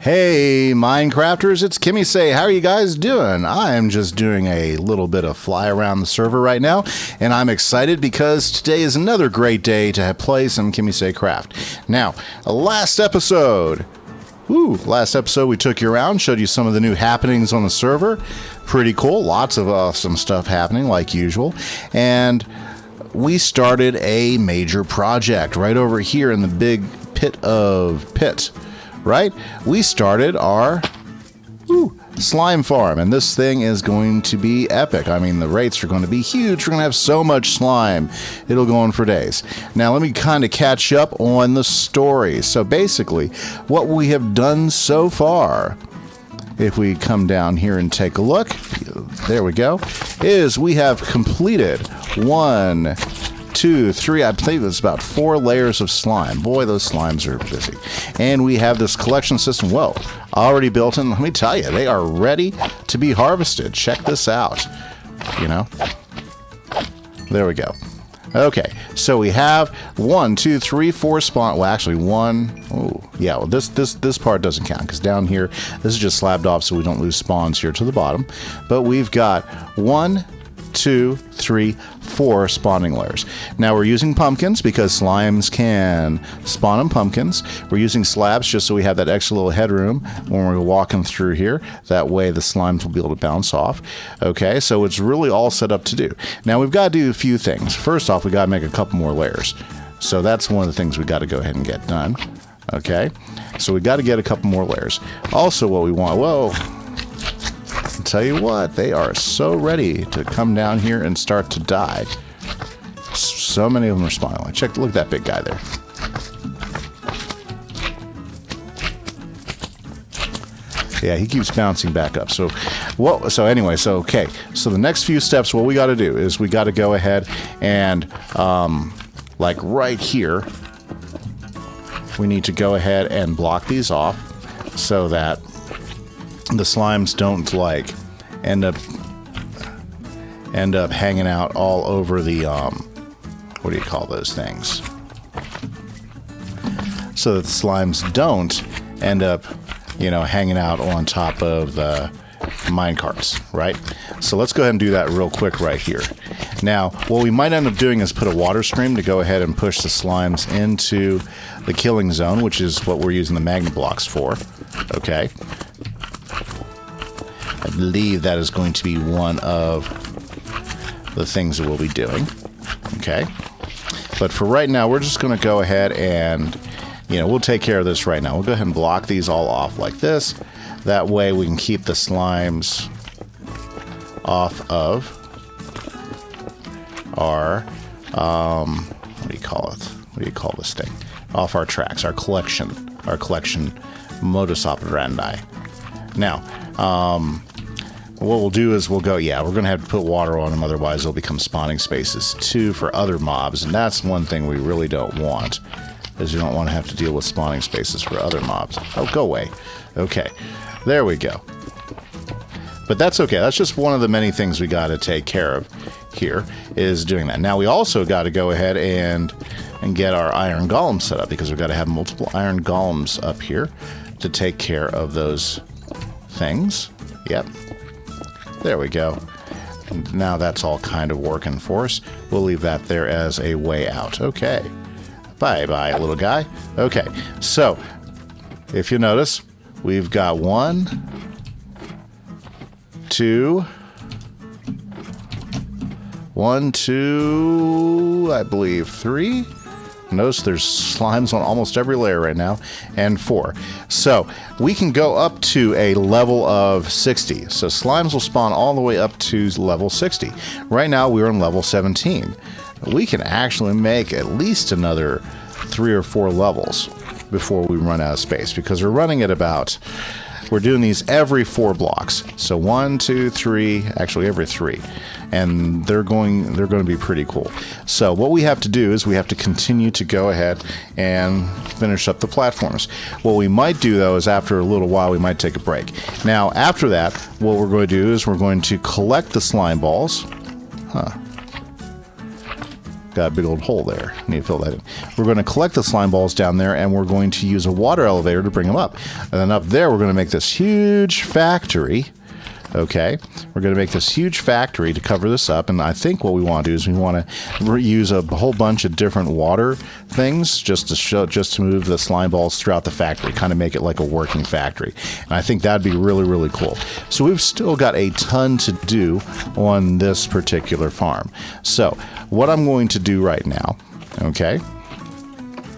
Hey Minecrafters, it's Kimise. How are you guys doing? I'm just doing a little bit of fly around the server right now, and I'm excited because today is another great day to play some KimiseCraft. Now, last episode we took you around, showed you some of the new happenings on the server. Pretty cool, lots of awesome stuff happening like usual, and we started a major project right over here in the big pit of pit. Right? We started our slime farm, and this thing is going to be epic. I mean, the rates are going to be huge. We're going to have so much slime, it'll go on for days. Now, let me kind of catch up on the story. So basically, what we have done so far, if we come down here and take a look, there we go, is we have completed 1, 2, 3, I believe it's about 4 layers of slime. Boy, those slimes are busy. And we have this collection system, whoa, already built in. Let me tell you, they are ready to be harvested. Check this out. You know? There we go. Okay, so we have 1, 2, 3, 4 spawn. Well, actually, 1. Oh, yeah. Well, this part doesn't count because down here, this is just slabbed off, so we don't lose spawns here to the bottom. But we've got 1, 2, 3, 4 spawning layers. Now we're using pumpkins because slimes can spawn on pumpkins. We're using slabs just so we have that extra little headroom when we're walking through here. That way the slimes will be able to bounce off. Okay, so it's really all set up to do. Now we've got to do a few things. First off, we got to make a couple more layers. So that's one of the things we got to go ahead and get done. Okay, so we got to get a couple more layers. Also what we want, whoa, I'll tell you what, they are so ready to come down here and start to die. So many of them are spawning. Look at that big guy there. Yeah, he keeps bouncing back up. So okay. So the next few steps, what we got to do is we got to go ahead and, like right here, we need to go ahead and block these off so that the slimes don't like end up hanging out all over the what do you call those things, so that the slimes don't end up hanging out on top of the mine carts, right? So let's go ahead and do that real quick right here. Now what we might end up doing is put a water stream to go ahead and push the slimes into the killing zone, which is what we're using the magnet blocks for. Okay, I believe that is going to be one of the things that we'll be doing. Okay. But for right now, we're just going to go ahead and, we'll take care of this right now. We'll go ahead and block these all off like this. That way we can keep the slimes off of our, what do you call it? What do you call this thing? Off our tracks, our collection modus operandi. Now, what we'll do is we're going to have to put water on them, otherwise they'll become spawning spaces too for other mobs, and that's one thing we really don't want, is you don't want to have to deal with spawning spaces for other mobs. Oh, go away. Okay, there we go. But that's okay. That's just one of the many things we got to take care of here, is doing that. Now we also got to go ahead and get our iron golems set up, because we've got to have multiple iron golems up here to take care of those things. Yep. There we go. Now that's all kind of working for us. We'll leave that there as a way out. Okay. Bye-bye, little guy. Okay. So, if you notice, we've got 1, 2, I believe 3. Notice there's slimes on almost every layer right now, and 4. So we can go up to a level of 60. So slimes will spawn all the way up to level 60. Right now we're on level 17. We can actually make at least another 3 or 4 levels before we run out of space, because we're doing these every 4 blocks. So 1, 2, 3, actually every 3. And they're going to be pretty cool. So what we have to do is we have to continue to go ahead and finish up the platforms. What we might do, though, is after a little while we might take a break. Now after that, what we're going to do is we're going to collect the slime balls. got a big old hole there. Need to fill that in. We're going to collect the slime balls down there, and we're going to use a water elevator to bring them up. And then up there, we're going to make this huge factory. Okay, we're going to make this huge factory to cover this up, and I think what we want to do is we want to use a whole bunch of different water things just to move the slime balls throughout the factory, kind of make it like a working factory. And I think that'd be really, really cool. So we've still got a ton to do on this particular farm. So what I'm going to do right now, okay,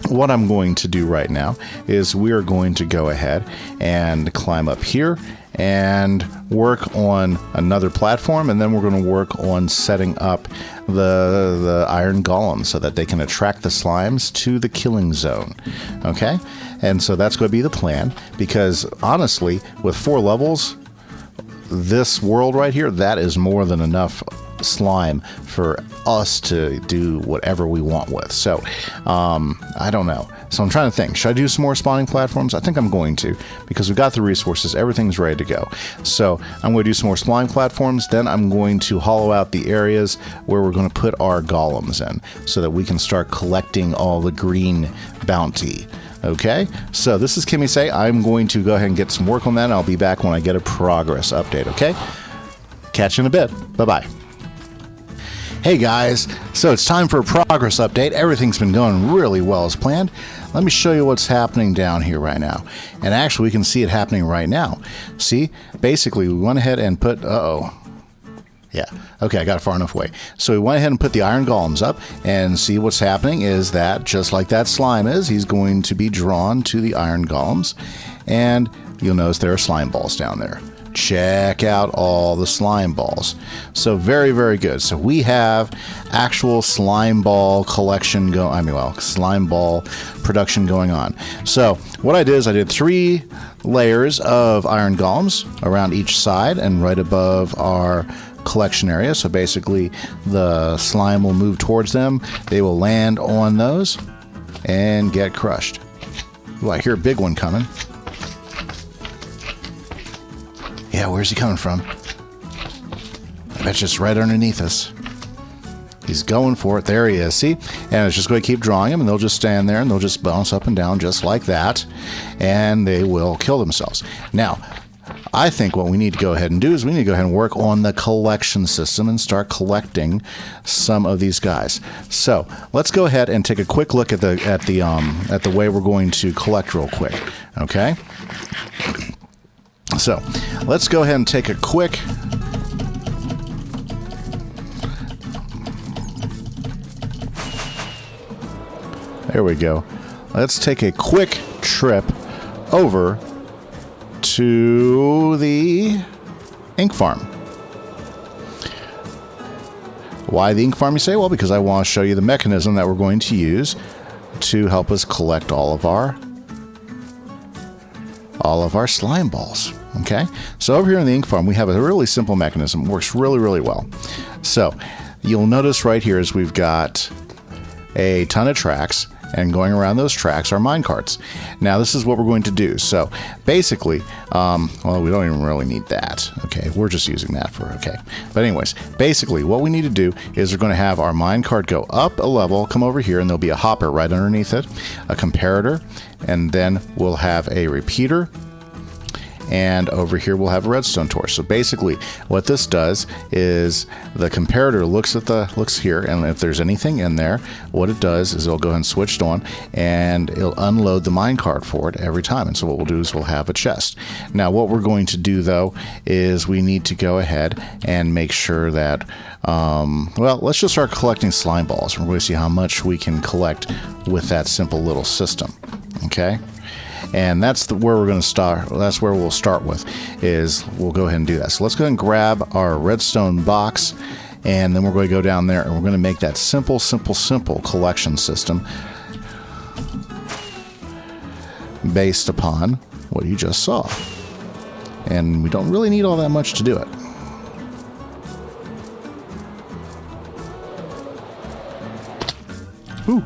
what I'm going to do right now is we are going to go ahead and climb up here and work on another platform, and then we're going to work on setting up the iron golems so that they can attract the slimes to the killing zone. Okay, and so that's going to be the plan, because honestly, with 4 levels, this world right here, that is more than enough slime for us to do whatever we want with. So I don't know. So I'm trying to think, should I do some more spawning platforms? I think I'm going to, because we've got the resources, everything's ready to go. So I'm going to do some more spawning platforms, then I'm going to hollow out the areas where we're going to put our golems in so that we can start collecting all the green bounty. Okay, so this is Kimise. I'm going to go ahead and get some work on that, and I'll be back when I get a progress update, okay? Catch you in a bit. Bye-bye. Hey guys, so it's time for a progress update. Everything's been going really well as planned. Let me show you what's happening down here right now. And actually, we can see it happening right now. See, basically, we went ahead and put, yeah, okay, I got it far enough away. So we went ahead and put the iron golems up, and see what's happening is that, just like that slime is, he's going to be drawn to the iron golems, and you'll notice there are slime balls down there. Check out all the slime balls. So very, very good. So we have actual slime ball collection slime ball production going on. So what I did is I did 3 layers of iron golems around each side and right above our collection area. So basically the slime will move towards them. They will land on those and get crushed. Ooh, I hear a big one coming. Yeah, where's he coming from? I bet you it's right underneath us. He's going for it. There he is. See? And it's just going to keep drawing him, and they'll just stand there, and they'll just bounce up and down just like that, and they will kill themselves. Now, I think what we need to go ahead and do is we need to go ahead and work on the collection system and start collecting some of these guys. So let's go ahead and take a quick look at the way we're going to collect real quick. Okay? So let's go ahead and take a quick there we go. Let's take a quick trip over to the ink farm. Why the ink farm, you say? Well, because I want to show you the mechanism that we're going to use to help us collect all of our slime balls. Okay, so over here in the ink farm, we have a really simple mechanism. It works really, really well. So you'll notice right here is we've got a ton of tracks, and going around those tracks are mine carts. Now this is what we're going to do. So basically, well, we don't even really need that. Okay, we're just using that for, okay. But anyways, basically what we need to do is we're going to have our mine cart go up a level, come over here, and there'll be a hopper right underneath it, a comparator, and then we'll have a repeater, and over here we'll have a redstone torch. So basically what this does is the comparator looks here, and if there's anything in there, what it does is it'll go ahead and switch it on, and it'll unload the minecart for it every time. And so what we'll do is we'll have a chest. Now what we're going to do though is we need to go ahead and make sure that well, let's just start collecting slime balls. We're going to see how much we can collect with that simple little system. Okay, and that's where we're going to start. That's where we'll start with, is we'll go ahead and do that. So let's go ahead and grab our redstone box, and then we're going to go down there and we're going to make that simple collection system based upon what you just saw. And we don't really need all that much to do it. Ooh.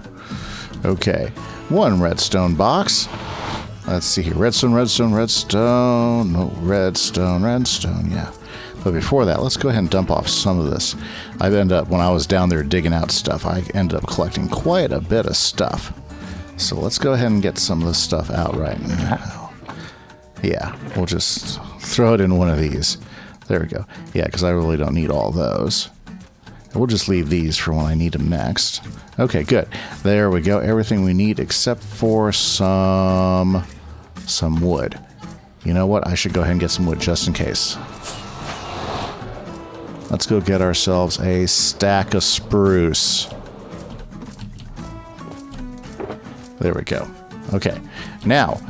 Okay, 1 redstone box. Let's see here. Redstone. No, redstone. Yeah. But before that, let's go ahead and dump off some of this. When I was down there digging out stuff, I ended up collecting quite a bit of stuff. So let's go ahead and get some of this stuff out right now. Yeah, we'll just throw it in one of these. There we go. Yeah, because I really don't need all those. We'll just leave these for when I need them next. Okay, good. There we go. Everything we need except for some wood. You know what? I should go ahead and get some wood just in case. Let's go get ourselves a stack of spruce. There we go. Okay. Now,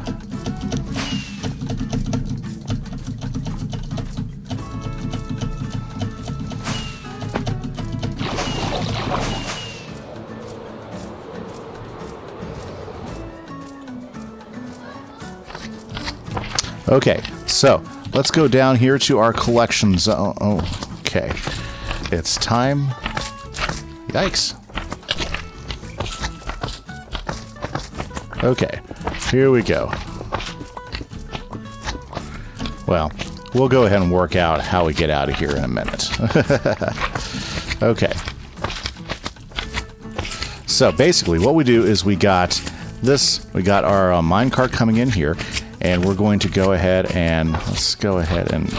okay, so let's go down here to our collection zone. Oh, okay. It's time. Yikes. Okay, here we go. Well, we'll go ahead and work out how we get out of here in a minute. Okay. So basically what we do is we got our minecart coming in here, and we're going to go ahead and let's go ahead and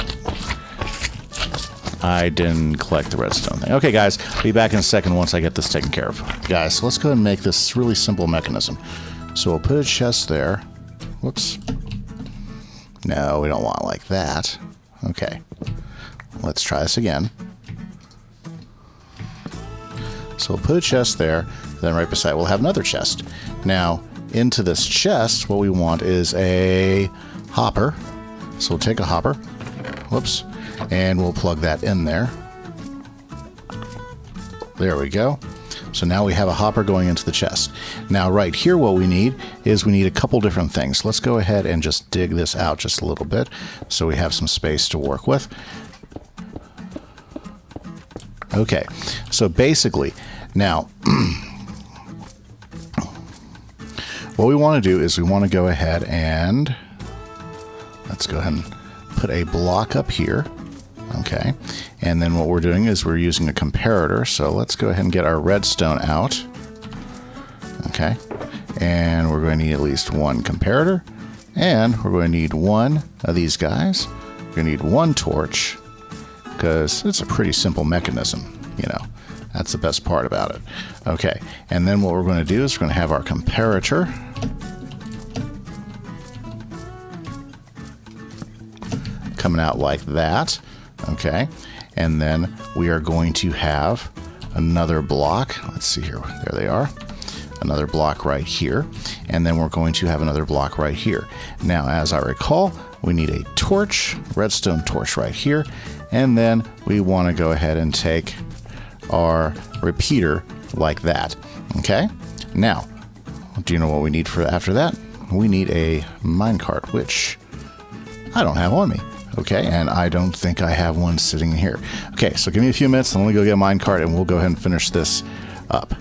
I didn't collect the redstone thing. Okay, guys, I'll be back in a second once I get this taken care of. Guys, let's go ahead and make this really simple mechanism. So we'll put a chest there. Whoops. No, we don't want it like that. Okay. Let's try this again. So we'll put a chest there. Then right beside we'll have another chest. Now, into this chest, what we want is a hopper. So we'll take a hopper. Whoops. And we'll plug that in there. There we go. So now we have a hopper going into the chest. Now right here what we need is we need a couple different things. Let's go ahead and just dig this out just a little bit so we have some space to work with. Okay, so basically now what we want to do is we want to go ahead and let's go ahead and put a block up here. Okay, and then what we're doing is we're using a comparator, so let's go ahead and get our redstone out. Okay, and we're going to need at least one comparator, and we're going to need one of these guys. We're going to need one torch, because it's a pretty simple mechanism, you know. That's the best part about it. Okay, and then what we're going to do is we're going to have our comparator. Coming out like that. Okay, and then we are going to have another block. Let's see here. There they are. Another block right here. And then we're going to have another block right here. Now, as I recall, we need a torch, redstone torch right here. And then we want to go ahead and take our repeater like that. Okay, now, do you know what we need for after that? We need a minecart, which I don't have on me. Okay, and I don't think I have one sitting here. Okay, so give me a few minutes, and let me go get a minecart, and we'll go ahead and finish this up.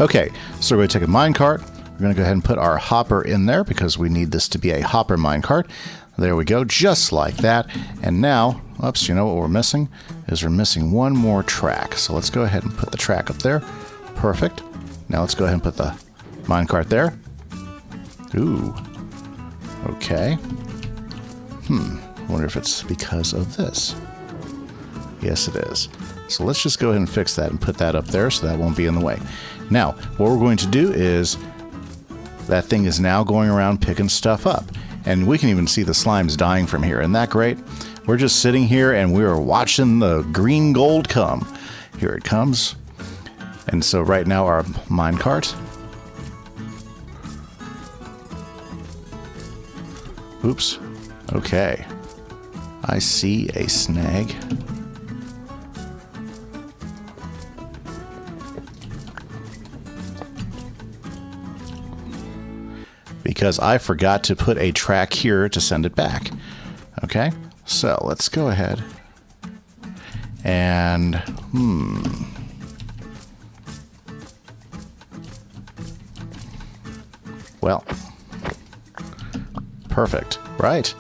Okay, so we're going to take a minecart. We're going to go ahead and put our hopper in there because we need this to be a hopper minecart. There we go, just like that. And now, oops, you know what we're missing? Is we're missing one more track. So let's go ahead and put the track up there. Perfect. Now let's go ahead and put the minecart there. Ooh. Okay. I wonder if it's because of this. Yes, it is. So let's just go ahead and fix that and put that up there so that won't be in the way. Now, what we're going to do is that thing is now going around picking stuff up. And we can even see the slimes dying from here. Isn't that great? We're just sitting here and we are watching the green gold come. Here it comes. And so right now our minecart. Oops. Okay. I see a snag. Because I forgot to put a track here to send it back. Okay, so let's go ahead and well, perfect. Right.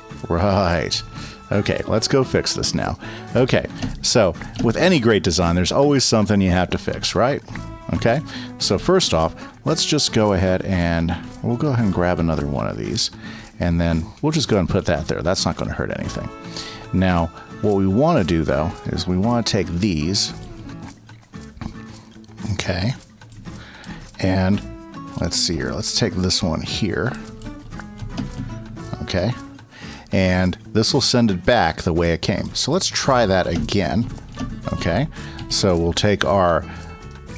Okay, let's go fix this now. Okay, so with any great design, there's always something you have to fix, right? Okay, so first off, let's just go ahead and we'll go ahead and grab another one of these, and then we'll just go ahead and put that there. That's not going to hurt anything. Now, what we want to do, though, is we want to take these, okay, and let's see here. Let's take this one here, okay, and this will send it back the way it came. So let's try that again, okay. So we'll take our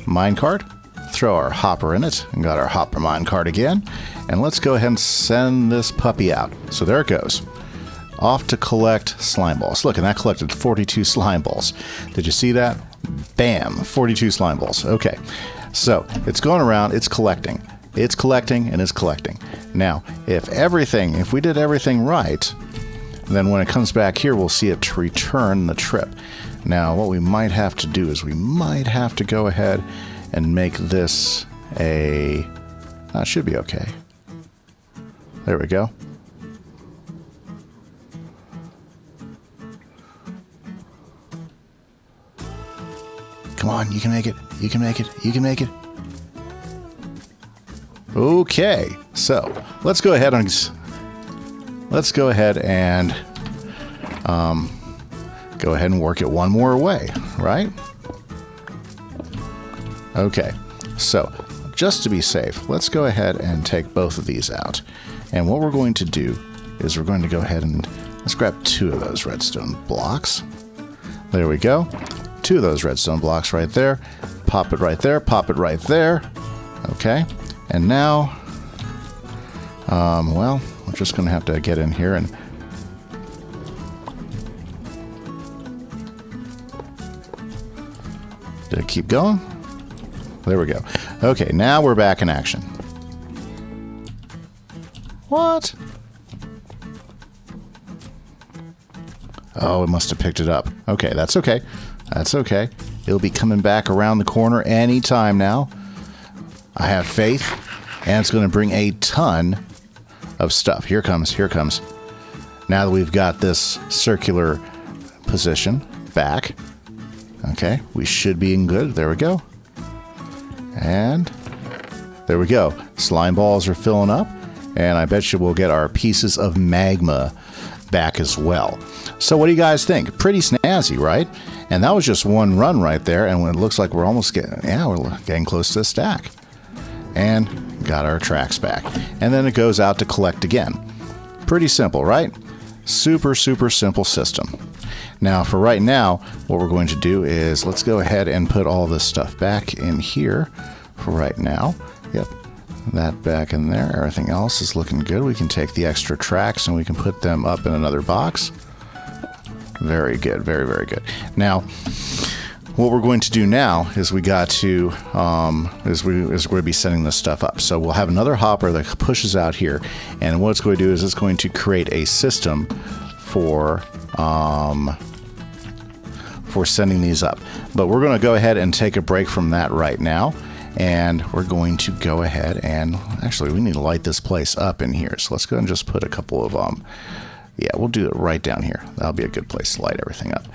minecart, throw our hopper in it, and got our hopper minecart again, and let's go ahead and send this puppy out. So there it goes. Off to collect slime balls. Look, and that collected 42 slime balls. Did you see that? Bam, 42 slime balls. Okay, so it's going around, it's collecting. It's collecting and it's collecting. Now, if we did everything right, then when it comes back here, we'll see it return the trip. Now, what we might have to do is we might have to go ahead and make this a... That should be okay. There we go. Come on, you can make it. You can make it. You can make it. Okay, so let's go ahead and work it one more way, right? Okay, so just to be safe, let's go ahead and take both of these out. And what we're going to do is we're going to go ahead and let's grab 2 of those redstone blocks. There we go. 2 of those redstone blocks right there. Pop it right there. Pop it right there. Okay. And now, well, we're just going to have to get in here and did it keep going? There we go. Okay, now we're back in action. What? Oh, it must have picked it up. Okay, that's okay. That's okay. It'll be coming back around the corner anytime now. I have faith, and it's going to bring a ton of stuff. Here comes, here comes. Now that we've got this circular position back, okay, we should be in good. There we go. And there we go. Slime balls are filling up, and I bet you we'll get our pieces of magma back as well. So what do you guys think? Pretty snazzy, right? And that was just one run right there, and it looks like we're almost getting close to a stack. And got our tracks back. And then it goes out to collect again. Pretty simple, right? Super, super simple system. Now, for right now, what we're going to do is let's go ahead and put all this stuff back in here for right now. Yep, that back in there. Everything else is looking good. We can take the extra tracks and we can put them up in another box. Very good. Very, very good. Now, what we're going to do now is we're going to be setting this stuff up. So we'll have another hopper that pushes out here, and what it's going to do is it's going to create a system for sending these up. But we're going to go ahead and take a break from that right now, and we're going to go ahead and actually we need to light this place up in here. So let's go and just put a couple of yeah, we'll do it right down here. That'll be a good place to light everything up.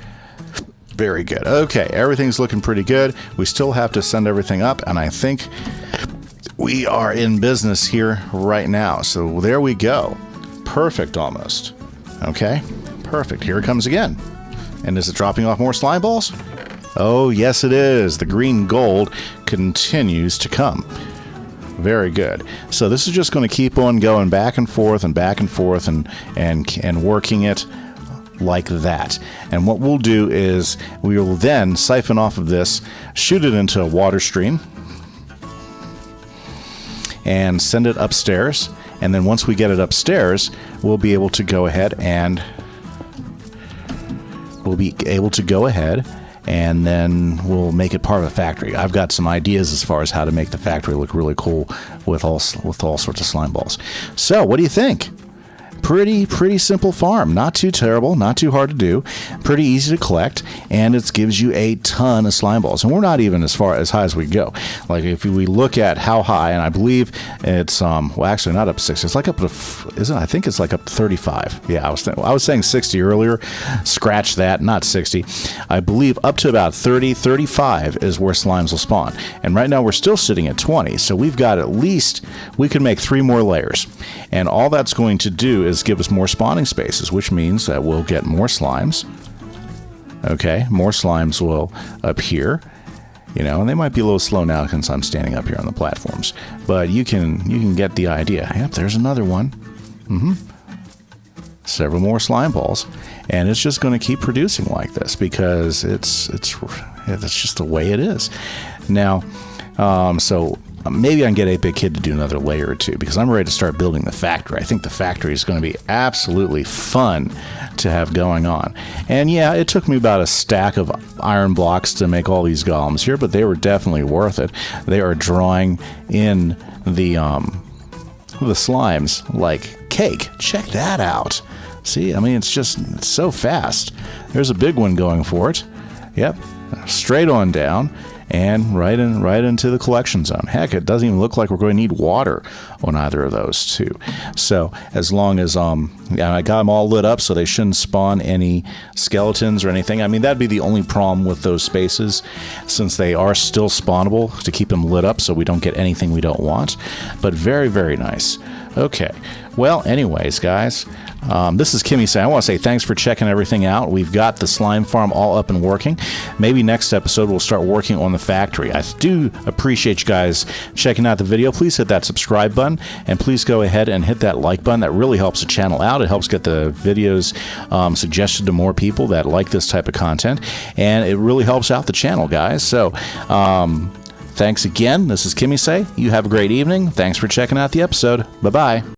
Very good. Okay, everything's looking pretty good. We still have to send everything up, and I think we are in business here right now. So there we go. Perfect almost. Okay, perfect. Here it comes again. And is it dropping off more slime balls? Oh, yes it is. The green gold continues to come. Very good. So this is just going to keep on going back and forth and working it like that. And what we'll do is we will then siphon off of this, shoot it into a water stream, and send it upstairs. And then once we get it upstairs, we'll be able to go ahead and then we'll make it part of a factory. I've got some ideas as far as how to make the factory look really cool with all sorts of slime balls. So what do you think? Pretty simple farm. Not too terrible, not too hard to do, pretty easy to collect, and it gives you a ton of slime balls. And we're not even as high as we go. Like if we look at how high, and I believe it's well, actually not up to 60. It's like up to I think it's like up to 35. Yeah, I was saying 60 earlier. Scratch that, not 60. I believe up to about 30, 35 is where slimes will spawn. And right now we're still sitting at 20, so we've got at least, we could make 3 more layers. And all that's going to do is give us more spawning spaces, which means that we'll get more slimes. Okay, more slimes will appear. You know, and they might be a little slow now since I'm standing up here on the platforms. But you can get the idea. Yep, there's another one. Several more slime balls. And it's just going to keep producing like this because it's just the way it is. Now, so maybe I can get 8-Bit Kid to do another layer or two because I'm ready to start building the factory. I think the factory is going to be absolutely fun to have going on. And yeah, it took me about a stack of iron blocks to make all these golems here, but they were definitely worth it. They are drawing in the slimes like cake. Check that out. See, I mean, it's so fast. There's a big one going for it. Yep, straight on down. And right into the collection zone. Heck, it doesn't even look like we're going to need water on either of those two. So as long as I got them all lit up, so they shouldn't spawn any skeletons or anything. I mean, that'd be the only problem with those spaces, since they are still spawnable, to keep them lit up so we don't get anything we don't want. But very, very nice. Okay. Well, anyways, guys, this is Kimise. I want to say thanks for checking everything out. We've got the slime farm all up and working. Maybe next episode we'll start working on the factory. I do appreciate you guys checking out the video. Please hit that subscribe button, and please go ahead and hit that like button. That really helps the channel out. It helps get the videos suggested to more people that like this type of content, and it really helps out the channel, guys. So, thanks again. This is Kimise. You have a great evening. Thanks for checking out the episode. Bye-bye.